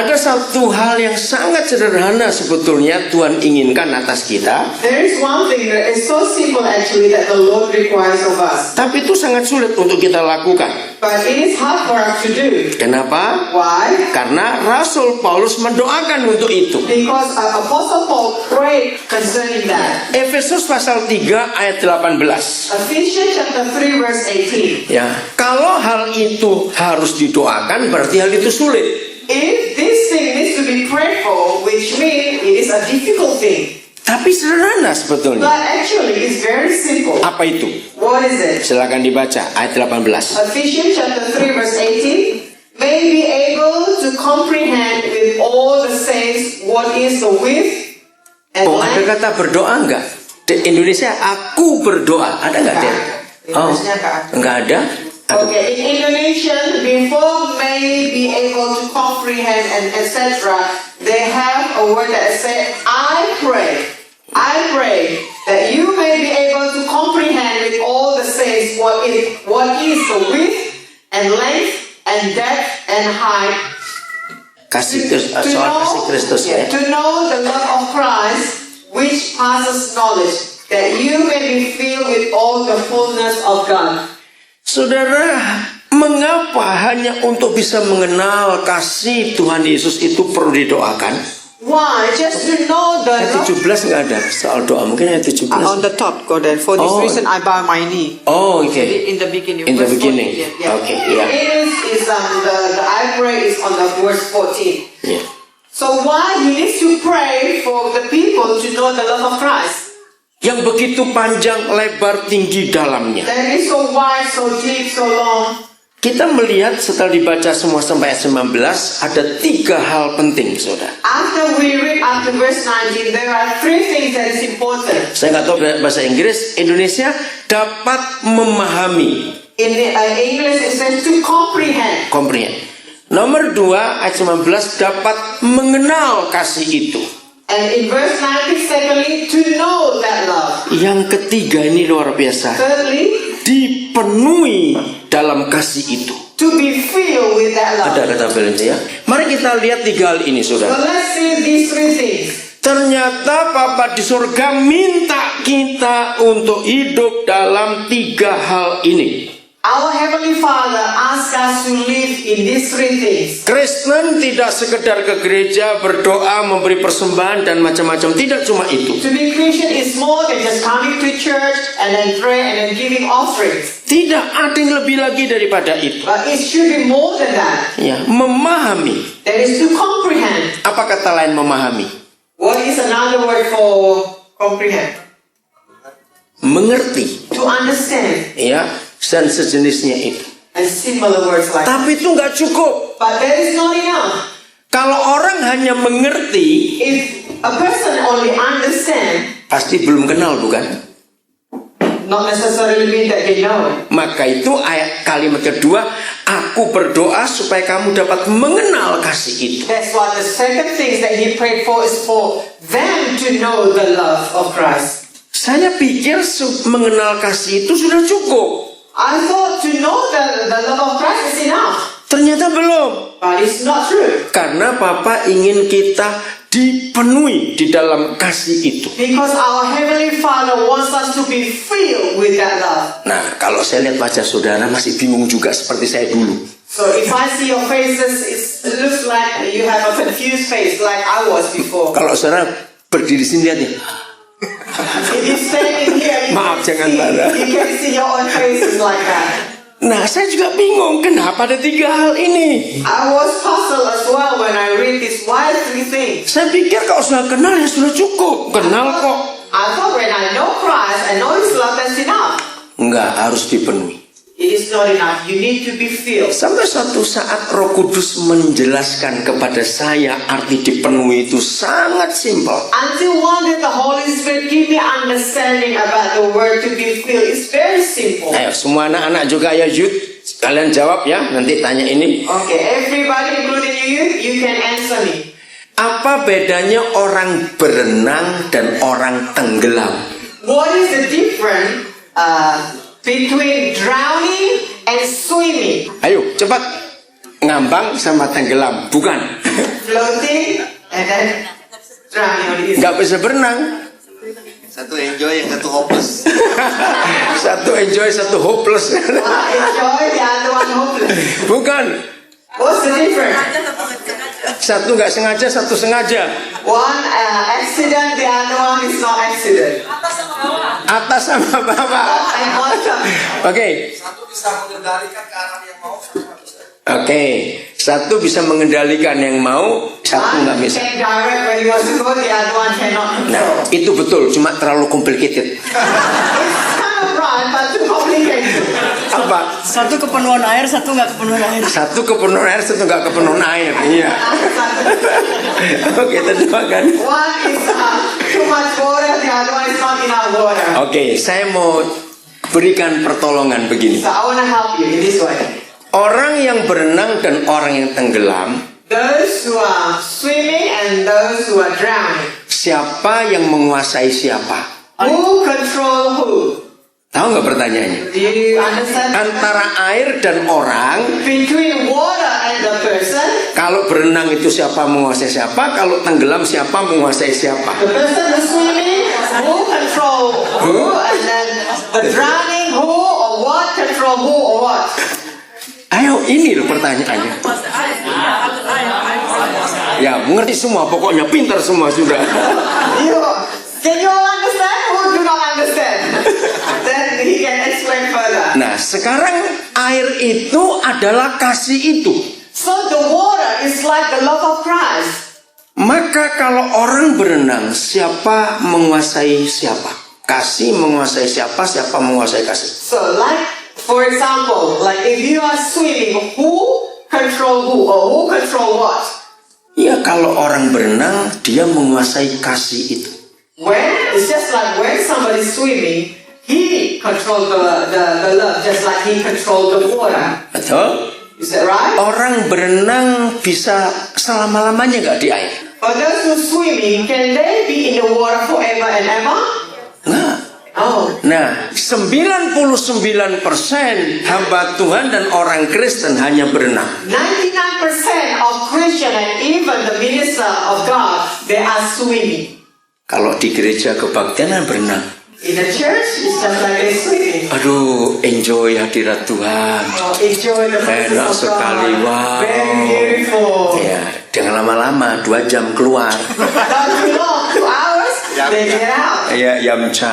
Ada satu hal yang sangat sederhana sebetulnya Tuhan inginkan atas kita. There is one thing that is so simple actually that the Lord requires of us. Tapi itu sangat sulit untuk kita lakukan. But it is hard for us to do. Kenapa? Why? Karena Rasul Paulus mendoakan untuk itu. Because Apostle Paul prayed concerning that. Efesus pasal 3 ayat 18. Ephesians chapter 3 verse 18. Ya, kalau hal itu harus didoakan berarti hal itu sulit. If this thing needs to be prayed for, which means it is a difficult thing. Tapi sederhana sebetulnya. But actually it's very simple. Apa itu? What is it? Silakan dibaca ayat 18. Ephesians chapter 3 verse 18. May be able to comprehend with all the saints what is the width and Oh, ada length. kata berdoa enggak? Di Indonesia aku berdoa. Ada enggak, Den? Oh, enggak ada. Okay, in Indonesian, before may be able to comprehend and etc., they have a word that says, I pray that you may be able to comprehend with all the saints what is the width and length and depth and height. Kasih Kristus ya. To know the love of Christ, which passes knowledge, that you may be filled with all the fullness of God. Saudara, mengapa hanya untuk bisa mengenal kasih Tuhan Yesus itu perlu didoakan? Why? Just to know the Ayat love. 17 nggak ada soal doa, mungkin ayat 17. On the top, go there. For this reason, I bow my knee. Oh, oke. In the beginning. In the verse beginning. 14, yeah. Okay, yeah. It is the I pray is on the verse 14. Ya. So why he needs to pray for the people to know the love of Christ? Yang begitu panjang, lebar, tinggi dalamnya. That is so wide, so deep, so long. Kita melihat setelah dibaca semua sampai ayat 19, ada 3 hal penting, saudara. After we read up to verse 19, there are 3 things that is important. Saya nggak tahu bahasa Inggris, Indonesia dapat memahami. In English, it says to comprehend. Comprehend. Nomor 2, ayat 19, dapat mengenal kasih itu. And in verse 19, secondly, to know that love. Yang ketiga ini luar biasa. Thirdly, Dipenuhi dalam kasih itu. to be filled with that love. Ada kata filmnya ya. Mari kita lihat 3 hal ini, So saudara. let's see these 3 things. Ternyata Bapa di surga minta kita untuk hidup dalam 3 hal ini. Our Heavenly Father asks us to live in these 3 things. Kristen tidak sekedar ke gereja, berdoa, memberi persembahan dan macam-macam. Tidak cuma itu. To be Christian is more than just coming to church and then pray and then giving offerings. Tidak ada yang lebih lagi daripada itu. But it should be more than that. Ya, memahami. That is to comprehend. Apa kata lain memahami? What is another word for comprehend? Mengerti. To understand. Ya, dan sejenisnya itu. And similar words like that. Tapi itu nggak cukup. But that is not enough. Kalau orang hanya mengerti, If a person only understand, pasti belum kenal, bukan? not necessarily mean that they know it. Maka itu ayat kalimat kedua, aku berdoa supaya kamu dapat mengenal kasih itu. That's why the second thing that he prayed for is for them to know the love of Christ. Saya pikir mengenal kasih itu sudah cukup. I thought to know the love of Christ is enough. Ternyata belum. But it's not true. Karena Papa ingin kita dipenuhi di dalam kasih itu. Because our Heavenly Father wants us to be filled with that love. Nah, kalau saya lihat wajah saudara masih bingung juga seperti saya dulu. So if I see your faces, it looks like you have a confused face like I was before. Kalau saudara berdiri sini lihat ya. If you're standing here, Maaf, jangan marah. you can see your own faces like that. Nah, saya juga bingung kenapa ada 3 hal ini. I was puzzled as well when I read this. Why 3 things? Saya pikir kalau sudah kenal ya sudah cukup. Kenal kok. I thought when I know Christ, I know His love, that's enough. Enggak, harus dipenuhi. It is not enough. You need to be filled. Sampai suatu saat Roh Kudus menjelaskan kepada saya arti dipenuhi itu sangat simpel. Until one day the Holy Spirit give me understanding about the word to be filled. It's very simple. Ayo, semua anak-anak juga ya Yud, kalian jawab ya, nanti tanya ini. Okay, everybody including you can answer me. Apa bedanya orang berenang dan orang tenggelam? What is the difference between drowning and swimming? Ayo, cepat. Ngambang sama tenggelam, bukan? floating and then drowning on the Nggak bisa berenang. Satu enjoy, yang satu hopeless. Satu enjoy, satu hopeless. One enjoy, the other one hopeless. Bukan. What's the difference? Satu nggak sengaja, satu sengaja. One accident, the other one is not accident. Atas sama bawah. And bottom. Oke. Satu bisa mengendalikan ke arah yang mau, satu nggak bisa. Oke. Satu bisa mengendalikan yang mau, satu nggak One bisa. can direct where he wants to go, the other one cannot Nah, control. itu betul, cuma terlalu complicated. It's kind of right, but too complicated. Apa? Satu kepenuhan air, satu nggak kepenuhan air. Satu kepenuhan air, satu nggak kepenuhan air. Iya. Oke, terjemahkan. One is too much water, the other one is not enough water. Oke, saya mau berikan pertolongan begini. So I want to help you in this way. Orang yang berenang dan orang yang tenggelam, Those who are swimming and those who are drowning. siapa yang menguasai siapa? Who control who? Tahu nggak pertanyaannya? Do you understand? Antara air dan orang, Between water and the person, kalau berenang itu siapa menguasai siapa, kalau tenggelam siapa menguasai siapa. the person who's swimming, who control who, and then the drowning who or what control who or what? Ayo, ini loh pertanyaannya. Ya, mengerti semua, pokoknya pintar semua sudah. Can you all understand? Who do not understand? Then he can explain further. Nah, sekarang air itu adalah kasih itu. So the water is like the love of Christ. Maka kalau orang berenang, siapa menguasai siapa? Kasih menguasai siapa, siapa menguasai kasih. So like, for example, like if you are swimming, who control who or who control what? Ya, kalau orang berenang, dia menguasai kasih itu. When it's just like when somebody's swimming, he controls the love just like he controls the water. Betul? Is that right? Orang berenang bisa selama-lamanya nggak di air? For those who swimming, can they be in the water forever and ever? Nah, Oh. nah, 99% hamba Tuhan dan orang Kristen hanya berenang. 99% of Christian and even the minister of God, they are swimming. Kalau di gereja kebaktian berenang. In the church, it's just like they're swimming. Aduh, enjoy hadirat Tuhan. Oh, enjoy the presence Enak of sekali, God. wow. Very beautiful. Ya, dengan lama-lama 2 jam keluar. But you know, 2 hours, they get out. Ya, Yamcha,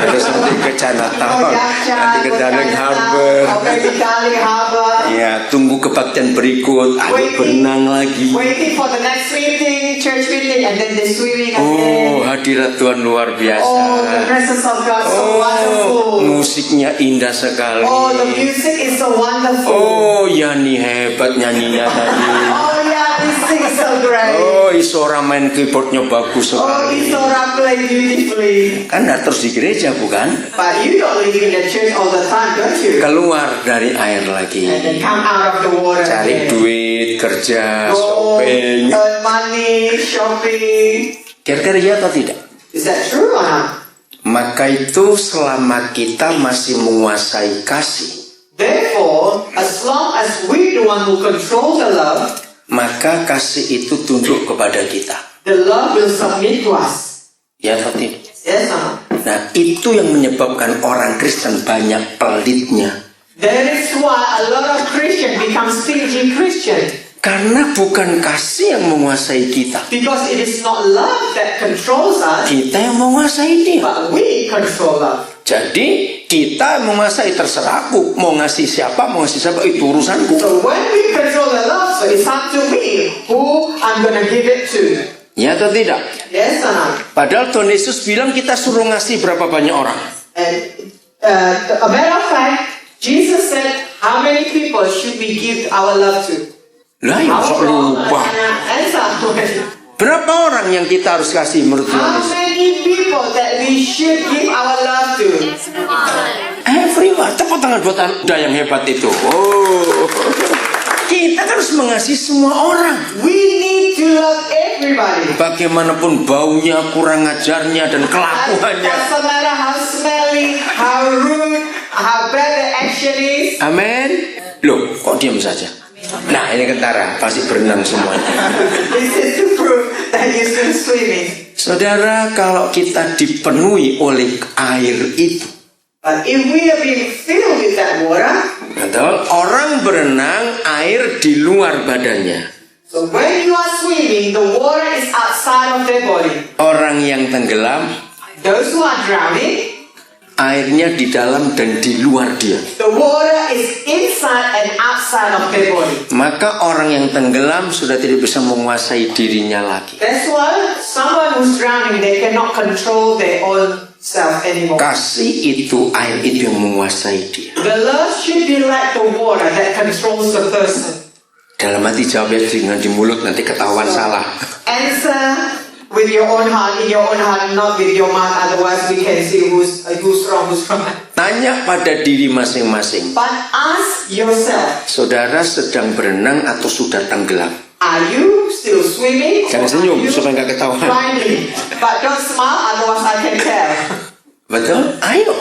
terus nanti ke Chinatown, Oh, Yamcha, nanti ke Darling Harbor. Oh, maybe Darling Harbor. Ya, tunggu kebaktian berikut, ayo berenang lagi. Waiting for the next meeting, church meeting, and then they swimming Oh, again. hadirat Tuhan luar biasa. Oh, the presence of God so Oh, wonderful. musiknya indah sekali. Oh, the music is so wonderful. Oh, Yani hebat nyanyinya tadi. Oh, yeah, this thing is so great. Oh, Isora main keyboardnya bagus Oh, sekali. Isora play beautifully. Kan nggak terus di gereja bukan? But you don't live in the church all the time, don't you? Keluar dari air lagi. And then come out of the water. Cari again. duit, kerja, Go, shopping. earn money, shopping. Kira-kira ya atau tidak? Is that true or not? Maka itu selama kita masih menguasai kasih, Therefore, as long as we the one who control the love, maka kasih itu tunduk kepada kita. the love will submit to us. Ya atau tidak? Yes or no? Nah, itu yang menyebabkan orang Kristen banyak pelitnya. That is why a lot of Christians become stingy Christian. Karena bukan kasih yang menguasai kita. Because it is not love that controls us, Kita yang menguasai dia. but we control love. Jadi kita menguasai, terserah aku mau ngasih siapa, mau ngasih siapa, itu urusanku. So when we control the love, so it's up to me who I'm gonna give it to. Ya atau tidak? Yes or not? Padahal Tuhan Yesus bilang kita suruh ngasih berapa banyak orang. And a matter of fact, Jesus said, how many people should we give our love to? Lah ya sok lupa. Answer. Berapa orang yang kita harus kasih menurut Tuhan How Yesus? many people that we should give our love to? Everyone. Tepuk tangan buat Anda yang hebat itu. Oh. Kita harus mengasihi semua orang. We need to love everybody. Bagaimanapun baunya, kurang ajarnya, dan kelakuannya. Doesn't matter how smelly, how rude, how bad the action is. Amin. Loh, kok diam saja? Nah, ini kentara, pasti berenang semuanya. You see, you're still swimming. Saudara, kalau kita dipenuhi oleh air itu, But if we are being filled with that water, betul? Orang berenang, air di luar badannya. so when you are swimming, the water is outside of their body. Orang yang tenggelam, Those who are drowning, airnya di dalam dan di luar dia. the water is inside and outside of their body. Maka orang yang tenggelam sudah tidak bisa menguasai dirinya lagi. That's why someone who's drowning, they cannot control their own self anymore. Kasih itu, air itu yang menguasai dia. The love should be like the water that controls the person. Dalam hati jawabnya dengan di mulut, nanti ketahuan salah. Answer with your own heart, in your own heart, not with your mouth. Otherwise, we can see who's wrong, who's right. Tanya pada diri masing-masing. But ask yourself, Saudara sedang berenang atau sudah tenggelam? are you still swimming? Jangan or senyum are you supaya nggak ketahuan. blinding? But don't smile, otherwise I can tell. Betul? Ayo.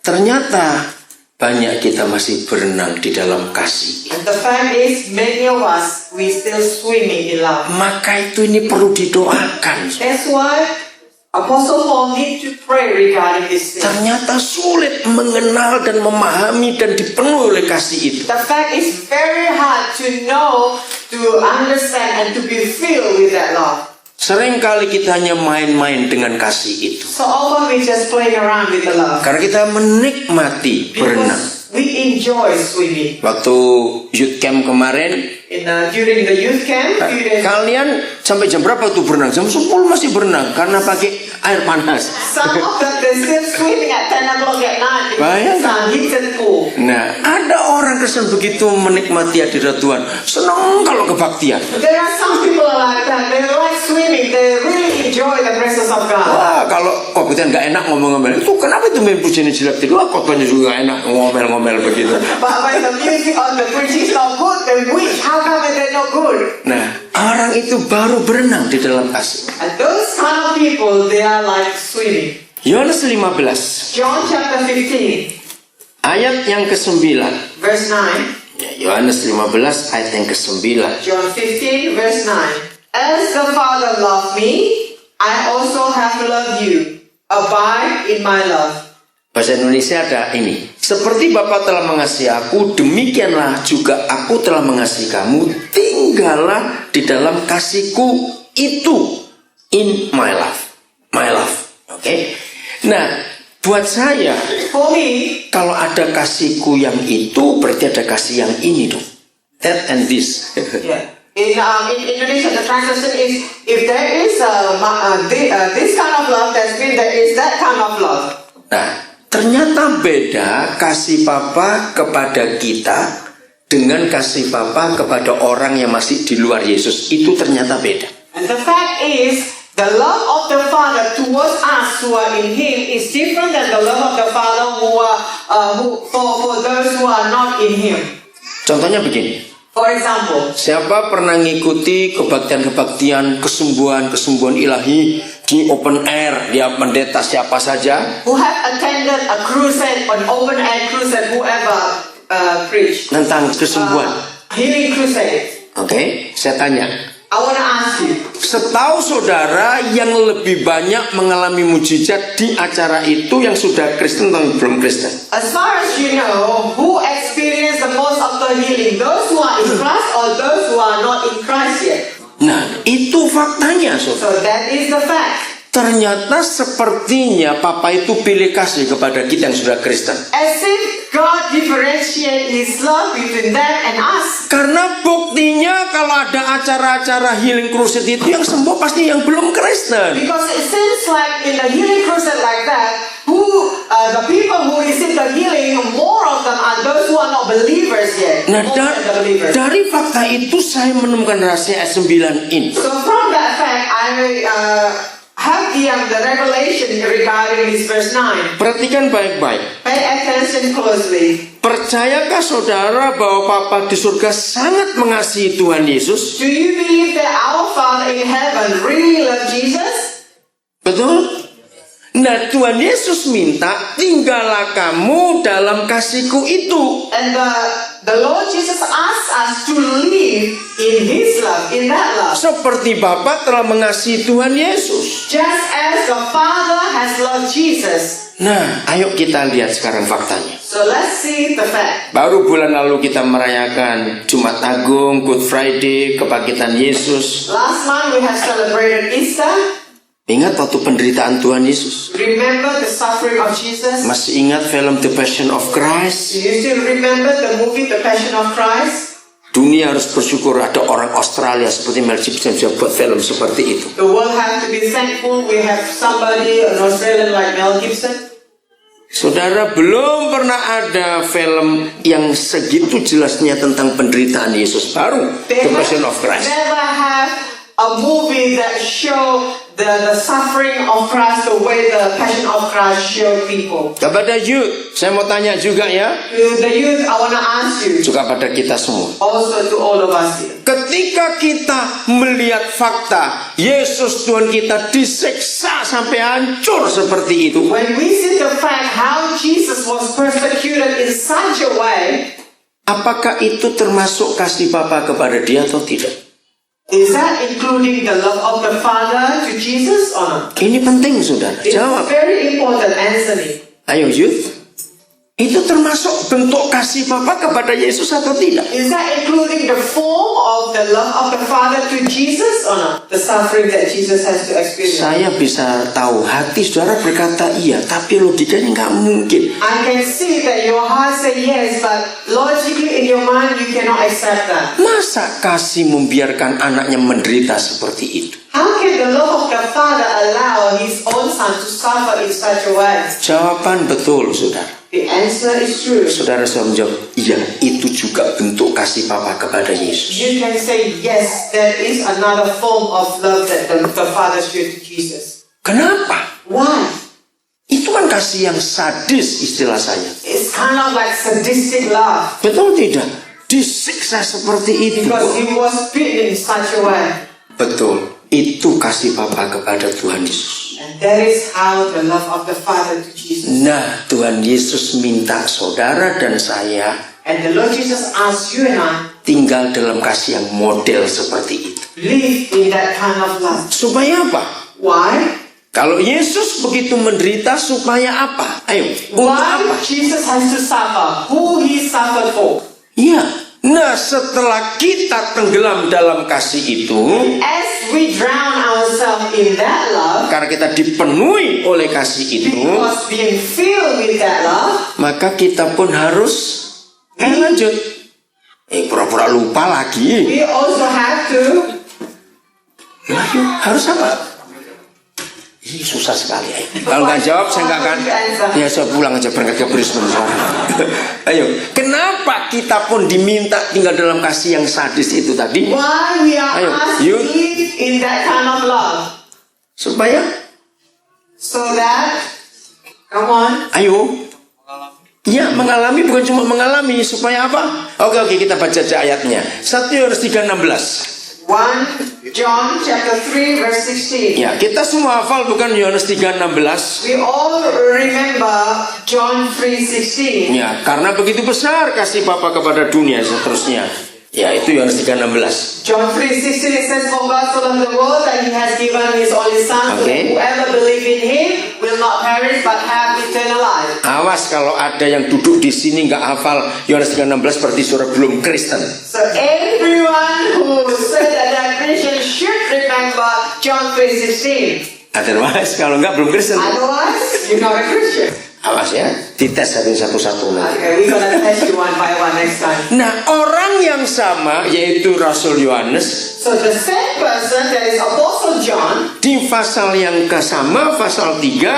Ternyata banyak kita masih berenang di dalam kasih. And the fact is, many of us, we still swimming in love. Maka itu ini perlu didoakan. That's why Apostle Paul need to pray regarding this thing. Ternyata sulit mengenal dan memahami dan dipenuhi oleh kasih itu. The fact is very hard to know, to understand, and to be filled with that love. Seringkali kita hanya main-main dengan kasih itu. So often we just playing around with the love. Karena kita menikmati berenang. Because we enjoy swimming. Waktu youth camp kemarin, During the youth camp, few days, kalian sampai jam berapa tuh berenang? Jam 10 masih berenang karena pakai air panas. some of them they still swimming at 10 o'clock at night in Bayangkan. some heated pool. Nah, ada orang Kristen begitu menikmati hadirat Tuhan, senang kalau kebaktian. There are some people like that. They like swimming. They really enjoy the presence of God. Wah, kalau kebaktian nggak enak ngomong-ngomel, itu kenapa itu main pujian jilat itu? Wah, khotbahnya juga nggak enak ngomel-ngomel begitu. But when the music or the preaching is not good, then which? How come they're not good? Nah, orang itu baru berenang di dalam kasih. And those kind of people, they are like swimming. Yohanes 15 John chapter 15, ayat yang ke-9. verse 9. Ya, Yohanes 15 ayat yang ke-9. John 15, verse 9. As the Father loved me, I also have loved you. Abide in my love. Bahasa Indonesia ada ini. Seperti Bapa telah mengasihi aku, demikianlah juga aku telah mengasihi kamu. Tinggallah di dalam kasihku itu. In my love. My love. Oke. Nah, buat saya, For me, kalau ada kasihku yang itu, berarti ada kasih yang ini dong. That and this. yeah. In Indonesia, the translation is, if there is this kind of love, that means there is that kind of love. Nah, ternyata beda kasih Papa kepada kita dengan kasih Papa kepada orang yang masih di luar Yesus. Itu ternyata beda. And the fact is, the love of the Father towards us who are in Him is different than the love of the Father for those who are not in Him. Contohnya begini. For example, Siapa pernah ngikuti kebaktian-kebaktian kesembuhan ilahi di open air, dia pendeta siapa saja who have attended a crusade, an open air crusade, whoever preached tentang kesembuhan. healing crusade. Oke, saya tanya. I want to ask you, Setahu saudara yang lebih banyak mengalami mujizat di acara itu yang sudah Kristen atau belum Kristen? as far as you know, who experienced the most of the healing? Those who are in Christ or those who are not in Christ yet? Nah, itu faktanya, saudara. So that is the fact. Ternyata sepertinya Papa itu pilih kasih kepada kita yang sudah Kristen. As if God differentiate His love between them and us. Karena buktinya kalau ada acara-acara healing crusade itu yang sembuh pasti yang belum Kristen. Because it seems like in the healing crusade like that, the people who receive the healing, more of them are those who are not believers yet. Nah, More than the believers. dari fakta itu saya menemukan rahasia ayat 9 ini. So from that fact, I have the revelation regarding this verse 9. Perhatikan baik-baik. Pay attention closely. Percayakah saudara bahwa Papa di surga sangat mengasihi Tuhan Yesus? Do you believe that our Father in heaven really loves Jesus? Betul? Nah, Tuhan Yesus minta, tinggallah kamu dalam kasihku itu. And the Lord Jesus asks us to live in His love, in that love. Seperti Bapa telah mengasihi Tuhan Yesus. Just as the Father has loved Jesus. Nah, ayo kita lihat sekarang faktanya. So let's see the fact. Baru bulan lalu kita merayakan Jumat Agung, Good Friday, kebangkitan Yesus. Last month we have celebrated Easter. Ingat waktu penderitaan Tuhan Yesus? Remember the suffering of Jesus? Masih ingat film The Passion of Christ? Do you still remember the movie The Passion of Christ? Dunia harus bersyukur ada orang Australia seperti Mel Gibson bisa buat film seperti itu. The world has to be thankful we have somebody, an Australian like Mel Gibson. Saudara, belum pernah ada film yang segitu jelasnya tentang penderitaan Yesus baru. The Passion of Christ. Never have a movie that show the suffering of Christ the way the Passion of Christ show people. Kepada youth, saya mau tanya juga ya. To the youth, I want to ask you. Juga pada kita semua. Also to all of us here. Ketika kita melihat fakta Yesus Tuhan kita disiksa sampai hancur seperti itu, When we see the fact how Jesus was persecuted in such a way, apakah itu termasuk kasih Bapa kepada dia atau tidak? is that including the love of the Father to Jesus or not? Ini penting, saudara. It's Jawab. very important, answer me. Ayo youth. Itu termasuk bentuk kasih Bapa kepada Yesus atau tidak? Is that including the form of the love of the Father to Jesus or not? The suffering that Jesus has to experience. Saya bisa tahu hati saudara berkata iya, tapi logikanya nggak mungkin. I can see that your heart say yes, but logically in your mind you cannot accept that. Masa kasih membiarkan anaknya menderita seperti itu? How can the love of the Father allow His own Son to suffer in such a way? Jawaban betul, saudara. The answer is true. Saudara sudah menjawab, iya, itu juga bentuk kasih Bapa kepada Yesus. You can say yes, that is another form of love that the Father showed to Jesus. Kenapa? Why? Itu kan kasih yang sadis istilah saya. It's kind of like sadistic love. Betul tidak? Disiksa seperti itu. Because He was beaten in such a way. Betul. Itu kasih Bapa kepada Tuhan Yesus. And that is how the love of the Father to Jesus. Nah, Tuhan Yesus minta saudara dan saya And the Lord Jesus asks you and I tinggal dalam kasih yang model seperti itu. live in that kind of love. Supaya apa? Why? Kalau Yesus begitu menderita supaya apa? Ayo, untuk apa? Why Jesus has to suffer? Who He suffered for? Iya. Nah, setelah kita tenggelam dalam kasih itu, As we drown ourselves in that love, karena kita dipenuhi oleh kasih itu, because being filled with that love, maka kita pun harus lanjut. Pura-pura lupa lagi. we also have to. Ayo, harus apa? Ih, susah sekali. Kalau nggak jawab, saya nggak akan. Ya, saya pulang aja berangkat ke Brisbane. Ayo, kenapa kita pun diminta tinggal dalam kasih yang sadis itu tadi? Why we are Ayo, asked you. to live in that kind of love, Supaya, so that, come on, ayo. Ya, mengalami bukan cuma mengalami. Supaya apa? Oke, kita baca aja ayatnya. 1 Yohanes 3:16. 1 John chapter 3 verse 16. Ya, kita semua hafal bukan Yohanes 3:16. We all remember John 3:16. Ya, karena begitu besar kasih Bapa kepada dunia seterusnya. Ya, itu Yohanes 3:16. John 3:16 it says, "For God so loved the world that He has given His only Son, so that Okay. whoever believes in Him will not perish but have eternal life." Awas kalau ada yang duduk di sini nggak hafal Yohanes 3:16 berarti saudara belum Kristen. So everyone who said that they're Christian should remember John 3:16. Otherwise kalau nggak belum Kristen. Otherwise, you're not a Christian. Awas ya, dites satu-satu nanti. Okay, we're gonna test you one by one next time. Nah, orang yang sama yaitu Rasul Yohanes So the same person that is Apostle John, di pasal yang sama, pasal 3,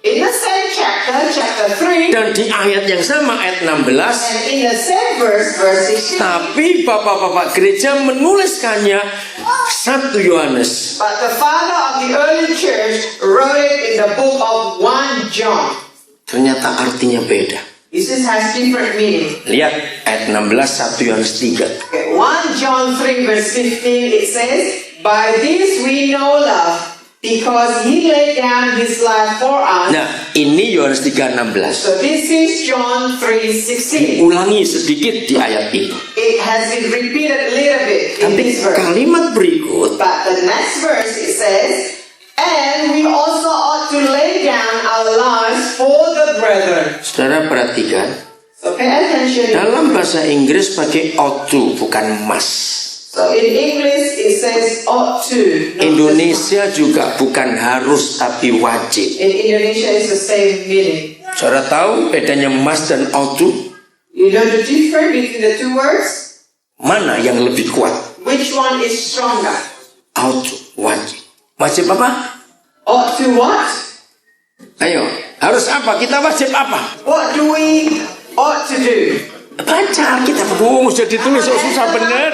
in the same chapter 3, dan di ayat yang sama, ayat 16, and in the same verse 16, tapi bapak-bapak gereja menuliskannya 1 Yohanes. but the father of the early church wrote it in the book of 1 John. Ternyata artinya beda. This has different meaning. Lihat ayat 16 1 Yohanes 3. Okay, 1 John 3 verse 15 it says, "By this we know love, because he laid down his life for us. Nah, ini Yohanes 3:16. So this is John 3:16. Ulangi sedikit di ayat ini. It has been repeated a little bit in Tapi this verse. kalimat berikut, But the next verse it says, and we also ought to lay down our lives for the brethren. saudara perhatikan, So pay attention. dalam bahasa Inggris pakai ought to, bukan must. So in English it says ought to. not Indonesia juga bukan harus tapi wajib. just- In Indonesia it's the same meaning. Saudara tahu bedanya must dan ought to? You know the difference between the two words? Mana yang lebih kuat? Which one is stronger? Ought to, wajib. Wajib apa? Ought to what? Ayo, harus apa? Kita wajib apa? What do we ought to do? Baca kita sudah ditulis susah bener.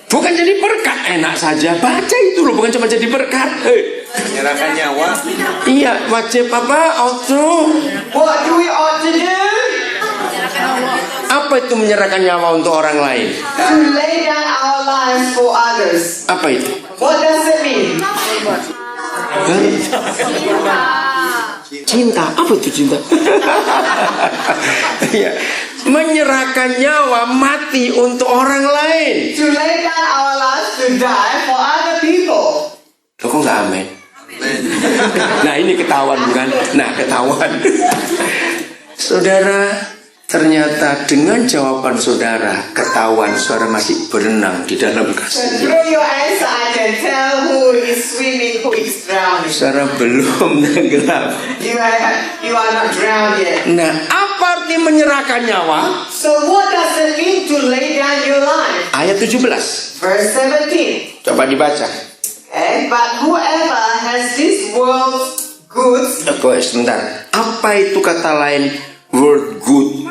Bukan jadi berkat, enak saja baca itu loh, bukan cuma jadi berkat. Menyerahkan nyawa. Iya, wajib apa? Ought to. What do we ought to do? Apa itu menyerahkan nyawa untuk orang lain? To lay down our lives for others. Apa itu? What does it mean? Cinta. Apa itu cinta? Iya. Menyerahkan nyawa mati untuk orang lain. To lay down our lives to die for other people. Loh, kok nggak amin? Nah, ini ketahuan bukan? Nah, ketahuan. Saudara, ternyata dengan jawaban saudara, ketahuan saudara masih berenang di dalam So kasih. through your answer, I can tell who is swimming, who is drowning. Saudara belum tenggelam. You are not drowned yet. Nah, apa arti menyerahkan nyawa? So what does it mean to lay down your life? Ayat 17. Verse 17. Coba dibaca. Okay, but whoever has this world's goods, Oke, sebentar. Apa itu kata lain word good?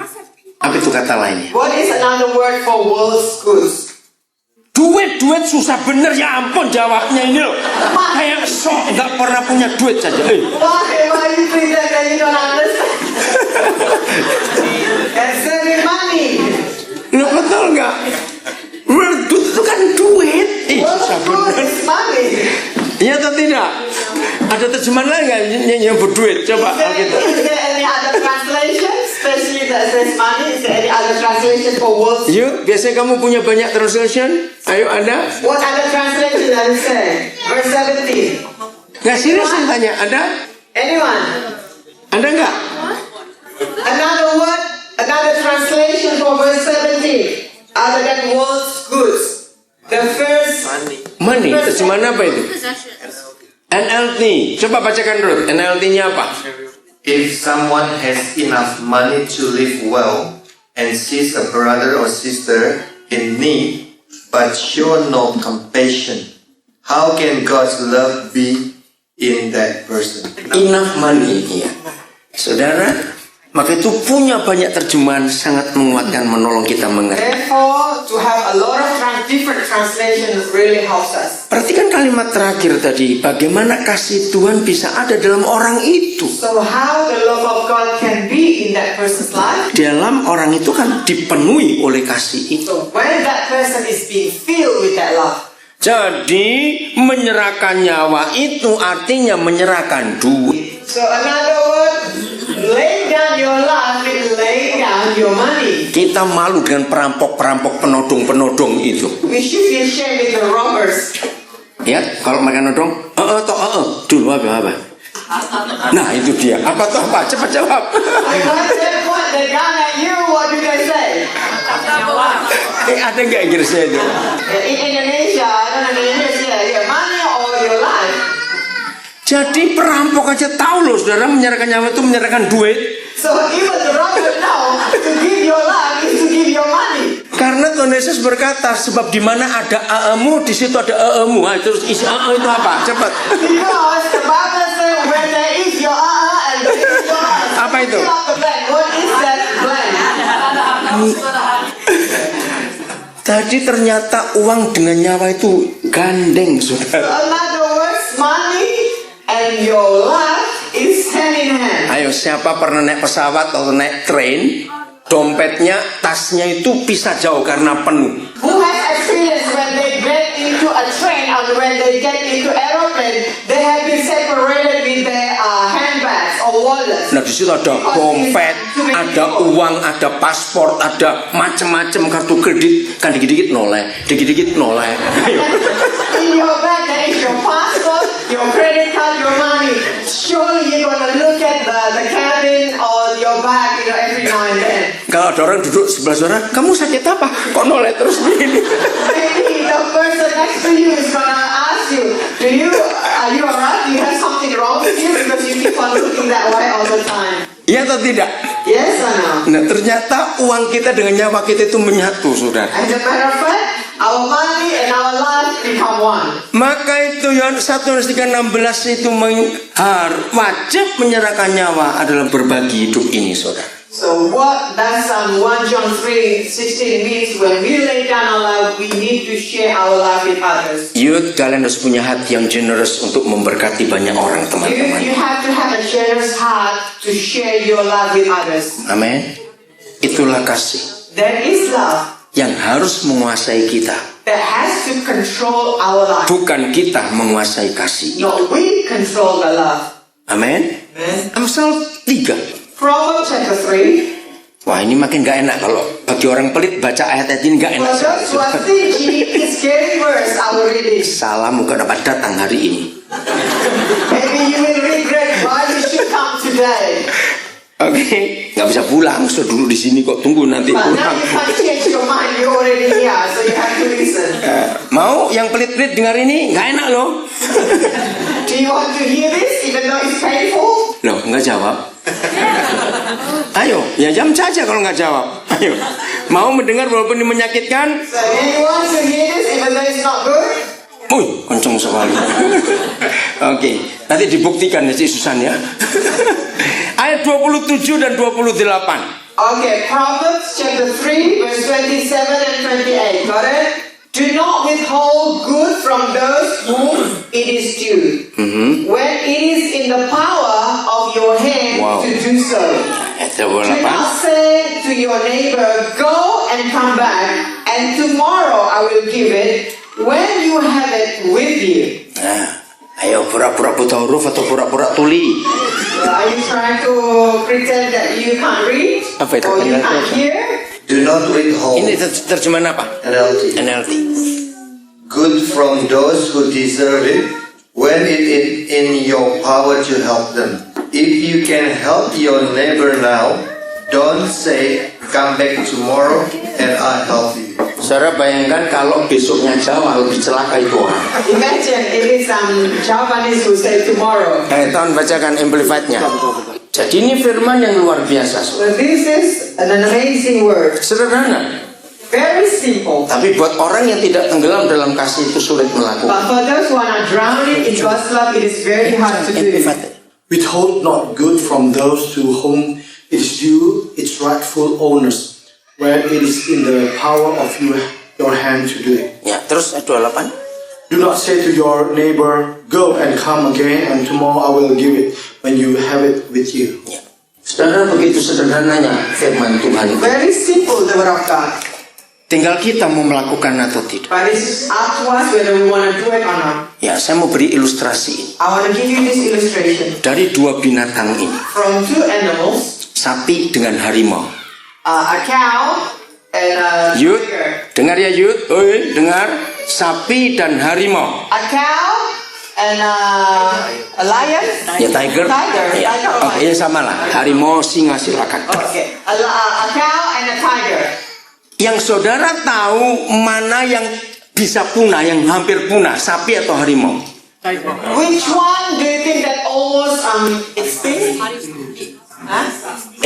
Apa itu kata lainnya? what is another word for world's goods? Duit susah bener, ya ampun jawabnya ini loh. Kayak sok nggak pernah punya duit saja. Why you pretend that you don't understand? That's saving money. Lo betul nggak? Word good itu kan duit. World's Susah good bener. is money. Iya atau tidak? Ada terjemahan lain nggak yang berduit? Coba gitu. Is there any other translation, especially that says money? Is there any other translation for world's? Yuk, biasanya kamu punya banyak translation. Ayo ada? What other translation does it say? Verse 17. Nggak serius yang tanya. Ada? Anyone? Ada nggak? Another word, another translation for verse 17, other than world's goods. The first, Money. Terjemahan apa itu? NLT. Coba bacakan Ruth. NLT-nya apa? If someone has enough money to live well and sees a brother or sister in need but show no compassion, how can God's love be in that person? Enough money. Iya. Saudara, maka itu punya banyak terjemahan sangat menguatkan, menolong kita mengerti. therefore, to have a lot of different translations really helps us. Perhatikan kalimat terakhir tadi. Bagaimana kasih Tuhan bisa ada dalam orang itu? So how the love of God can be in that person's life? Dalam orang itu kan dipenuhi oleh kasih itu. So when that person is being filled with that love. Jadi menyerahkan nyawa itu artinya menyerahkan duit. So another word, lay down your life means lay down your money. Kita malu dengan perampok-perampok, penodong-penodong itu. We should be ashamed with the robbers. Ya, kalau mereka nodong, dulu apa? Nah itu dia. Apa tuh apa? Cepat jawab. When they point the gun at you, what do they say? Ada nggak Inggrisnya itu? In Indonesia, I don't know in Indonesia, your money or your life. Jadi perampok aja tahu loh, saudara, menyerahkan nyawa itu menyerahkan duit. So even the robber know to give your life is to give your money. Karena Tuhan Yesus berkata, sebab di mana ada AAmu, di situ ada AAmu. Nah, terus isi AA itu apa? Cepat. Because the Bible says when there is your and there is your Apa itu? fill up the blank. What is that blank? Tadi ternyata uang dengan nyawa itu gandeng, saudara. Another words, money and your life is hand in hand. Ayo, siapa pernah naik pesawat atau naik train, dompetnya, tasnya itu pisah jauh karena penuh. Who has experienced when they get into a train, a when they get into aeroplane, they have been separated with their handbags or wallets. Nah di situ ada dompet, ada uang, ada paspor, ada macam-macam kartu kredit. Kan dikit-dikit noleh, dikit-dikit noleh. In your bag, there is your passport, your credit card, your money. Surely you're gonna look at the cabin or your bag, every now and then. Kalau ada orang duduk sebelah saudara, kamu sakit apa? Kok noleh terus begini? Maybe the person next to you is gonna ask you, are you alright? Do you have something wrong with you? Because you keep on looking that way all the time. Iya atau tidak? Yes or no? Nah ternyata uang kita dengan nyawa kita itu menyatu, saudara. As a matter of fact, our money and our life become one. Maka itu Yohanes 1 Yohanes 3:16 itu wajib menyerahkan nyawa adalah berbagi hidup ini, saudara. So what does 1 John 3:16 means? When we lay down our life, we need to share our life with others. Youth, kalian harus punya hati yang generous untuk memberkati banyak orang, teman-teman. You have to have a generous heart to share your life with others. Amin. Itulah kasih That is love yang harus menguasai kita. that has to control our life. Bukan kita menguasai kasih. No, we control the love. Amin. Amsal 3. Proverbs chapter 3. Wah ini makin gak enak kalau bagi orang pelit baca ayat-ayat ini gak enak For those who are stingy, it's getting worse, our reading. Salah muka dapat datang hari ini. Maybe you will regret why you should come today. Oke, nggak bisa pulang, sudah duduk di sini kok, tunggu nanti But now pulang. you can't change your mind, you're already here, so you have to listen. Mau yang pelit-pelit dengar ini nggak enak loh. Do you want to hear this even though it's painful? Loh nggak jawab. Ayo, ya jam saja kalau nggak jawab. Ayo, mau mendengar walaupun ini menyakitkan? So do you want to hear this even though it's not good? Wih, kenceng sekali. Oke, nanti dibuktikan ya si Susan ya. Ayat 27 dan 28. Okay, Proverbs chapter 3, verse 27 and 28. Got it? Do not withhold good from those whom it is due, when it is in the power of your hand Wow. to do so. Ayat Do 28. not say to your neighbor, go and come back, and tomorrow I will give it, when you have it with you. Nah, ayo pura-pura buta huruf atau pura-pura tuli. Are you trying to pretend that you can't read? Apa itu? Or you can't hear? Do not withhold. Ini terjemahan apa? NLT. NLT. Good from those who deserve it when it is in your power to help them. If you can help your neighbor now, don't say, come back tomorrow and I'll help you. Saudara bayangkan kalau besoknya Jawa lebih celaka itu orang. Imagine it is Javanese who say tomorrow. Tahun bacakan amplified-nya. Jadi ini firman yang luar biasa. So this is an amazing word. Sederhana. Very simple. Tapi buat orang yang tidak tenggelam dalam kasih itu sulit melakukan. But for those who are not drowning in God's love, it is very hard to do. Withhold not good from those to whom it is due its rightful owners, where it is in the power of your hand to do it. Ya, terus ayat 28. Do not say to your neighbor, go and come again, and tomorrow I will give it when you have it with you. Ya. Saudara, begitu sederhananya firman Tuhan itu. Very simple, the word of God. Tinggal kita mau melakukan atau tidak. But it's up to us whether we want to do it or not. Ya, saya mau beri ilustrasi ini. I want to give you this illustration Dari dua binatang ini. from two animals, Sapi dengan harimau. a cow and a Yud, tiger. dengar ya Yud. Oi, dengar. Sapi dan harimau. A cow and a lion. Ya tiger. Tiger. Ya. Tiger. Oke, ya sama lah. Harimau, singa silakan. Okay. A cow and a tiger. Yang saudara tahu mana yang bisa punah, yang hampir punah, sapi atau harimau? Which one do you think that almost extinct? Huh?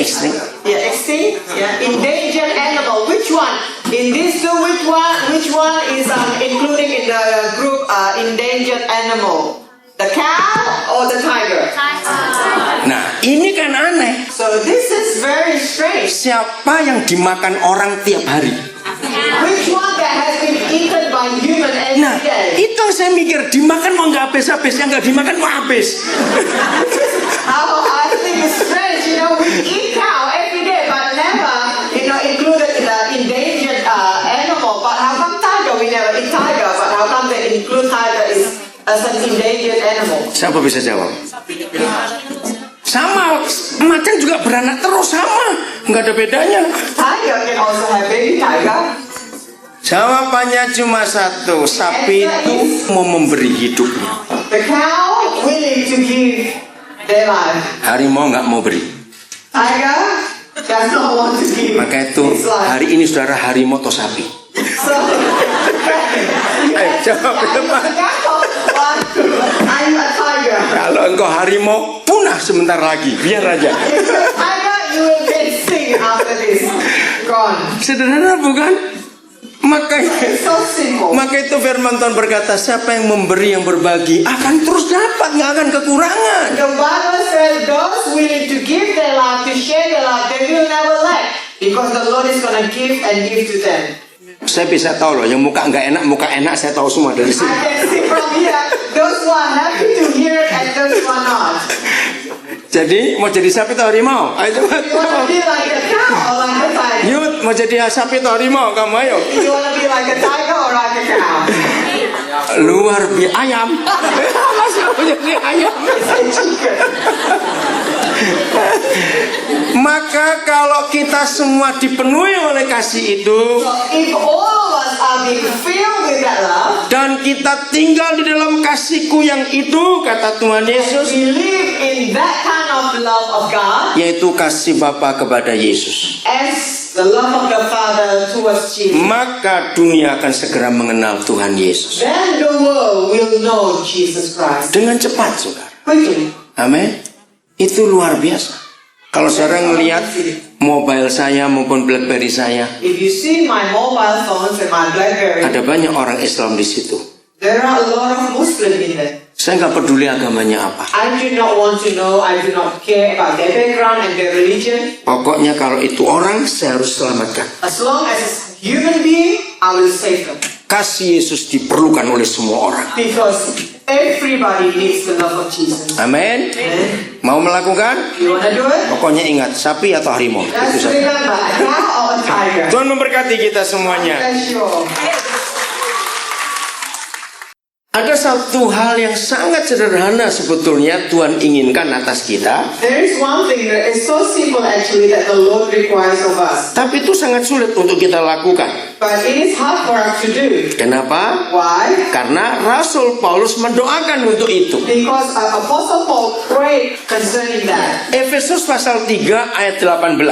Extinct. Yeah, extinct. Yeah, endangered animal. Which one? In these two, which one is including in the group endangered animal? The cow or the tiger? Nah, ini kan aneh. So this is very strange. Siapa yang dimakan orang tiap hari? Which one that has been eaten by human Nah, every day? itu yang saya mikir, dimakan mau nggak habis-habis, yang nggak dimakan mau habis. I think it's strange. We eat cow every day, but never, included in the endangered animal. But how come tiger? We never eat tiger, but how come they include tiger in as an endangered animal? Siapa bisa jawab? Sama, macan juga beranak terus sama, nggak ada bedanya. Tiger can also have baby tiger. Jawabannya cuma satu, sapi itu mau memberi hidupnya. The cow willing to give their life. Harimau nggak mau beri. Tiger does not want to give Maka itu his life. hari ini saudara harimau atau sapi? So, Ayo jawab apa? I'm a tiger. Kalau engkau harimau punah sebentar lagi, biar aja. If you're a tiger, you will get sick after this. Gone. Sederhana bukan? It's so simple. Maka itu firman Tuhan berkata, siapa yang memberi yang berbagi akan terus dapat, nggak akan kekurangan. The Bible says those willing to give their life, to share their life, they will never lack. Because the Lord is going to give and give to them. Saya bisa tahu loh, yang muka muka enak saya tahu semua dari I sini. can see from here, those who are happy to hear it and those who are not. Jadi mau jadi sapi atau harimau? Ayo coba. You want to be like a cow or like a tiger? Yud, mau jadi sapi atau harimau? Kamu ayo. You want to be like a tiger or like a cow? Luar biasa ayam. Masih mau jadi ayam. Maka kalau kita semua dipenuhi oleh kasih itu, So if all of us are being filled with that love, dan kita tinggal di dalam kasihku yang itu, kata Tuhan Yesus, we live in that kind of love of God, yaitu kasih Bapa kepada Yesus, as the love of the Father towards Jesus, maka dunia akan segera mengenal Tuhan Yesus then the world will know Jesus Christ dengan cepat, saudara. quickly. Amin. Itu luar biasa. Kalau saudara ngelihat mobile saya maupun BlackBerry saya, If you see my mobile phones and my BlackBerry, ada banyak orang Islam di situ. there are a lot of Muslims in there. Saya nggak peduli agamanya apa. I do not want to know, I do not care about their background and their religion. Pokoknya kalau itu orang, saya harus selamatkan. As long as it's a human being, I will save them. Kasih Yesus diperlukan oleh semua orang. Because everybody needs the love of Jesus. Amin. Amen. Mau melakukan? You want to do it? Pokoknya ingat, sapi atau harimau. Let's Itu saja. remember, a cow or a tiger. Tuhan memberkati kita semuanya. Bless you all. Ada satu hal yang sangat sederhana sebetulnya Tuhan inginkan atas kita, There is one thing that is so simple actually that the Lord requires of us. tapi itu sangat sulit untuk kita lakukan. But it is hard for us to do. Kenapa? Why? Karena Rasul Paulus mendoakan untuk itu. Because Apostle Paul prayed concerning that. Efesus pasal 3 ayat 18.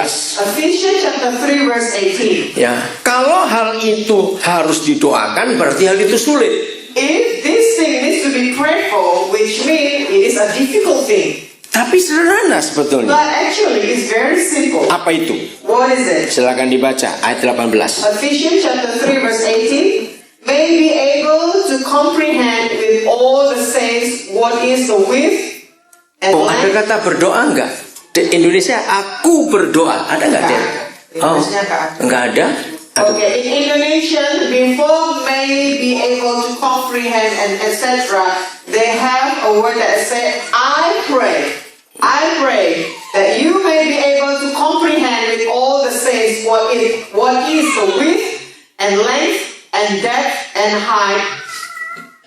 Ephesians chapter 3 verse 18. Ya, kalau hal itu harus didoakan berarti hal itu sulit. If this thing needs to be prayed for, which means it is a difficult thing. Tapi sederhana sebetulnya. But actually it's very simple. Apa itu? What is it? Silakan dibaca ayat 18. Ephesians chapter 3 verse 18. May be able to comprehend with all the saints what is the width and Oh, ada length. kata berdoa enggak? Di Indonesia aku berdoa. Ada enggak, Den? Oh, Indonesia enggak ada. enggak ada? Ada. Okay, in Indonesian, before may be able to comprehend and etc., they have a word that says, I pray that you may be able to comprehend with all the saints what is the width and length and depth and height.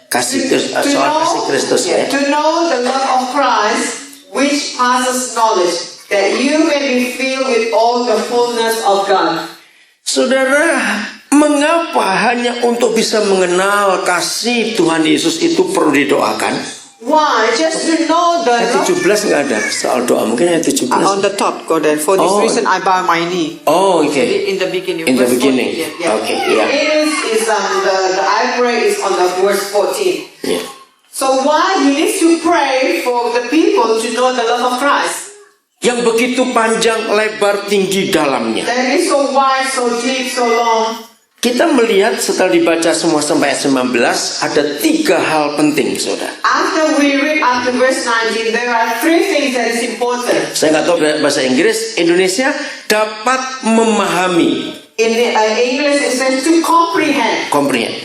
Kasih soal kasih Kristus ya. To know the love of Christ, which passes knowledge, that you may be filled with all the fullness of God. Saudara, mengapa hanya untuk bisa mengenal kasih Tuhan Yesus itu perlu didoakan? Why? Just to know the Ayat love. 17 nggak ada soal doa, mungkin ayat 17. On the top, go there. For this Oh. reason, I bow my knee. Oh, oke. In the beginning. In the verse beginning. 14, yeah. Okay, yeah. It is the I pray is on the verse 14. Ya. So why you need to pray for the people to know the love of Christ? Yang begitu panjang, lebar, tinggi dalamnya. That is so wide, so deep, so long. Kita melihat setelah dibaca semua sampai ayat 19, ada 3 hal penting, saudara. After we read after verse 19, there are 3 things that is important. Saya nggak tahu bahasa Inggris, Indonesia dapat memahami, In English, it says to comprehend. comprehend.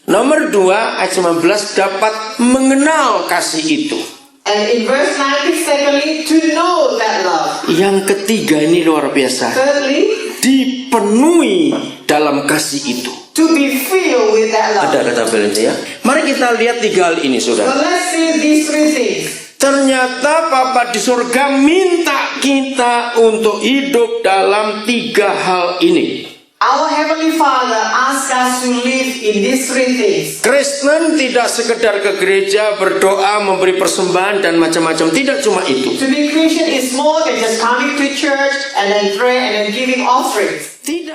Nomor 2, ayat 19, dapat mengenal kasih itu. And in verse 19, secondly, to know that love. Yang ketiga ini luar biasa, Thirdly, dipenuhi dalam kasih itu. to be filled with that love. Ada kata itu ya. Mari kita lihat 3 hal ini, So saudara. let's see these 3 things. Ternyata Bapa di surga minta kita untuk hidup dalam 3 hal ini. Our Heavenly Father asks us to live in these 3 things. Kristen tidak sekedar ke gereja, berdoa, memberi persembahan dan macam-macam. Tidak cuma itu. To be Christian is more than just coming to church and then pray and then giving offerings. Tidak.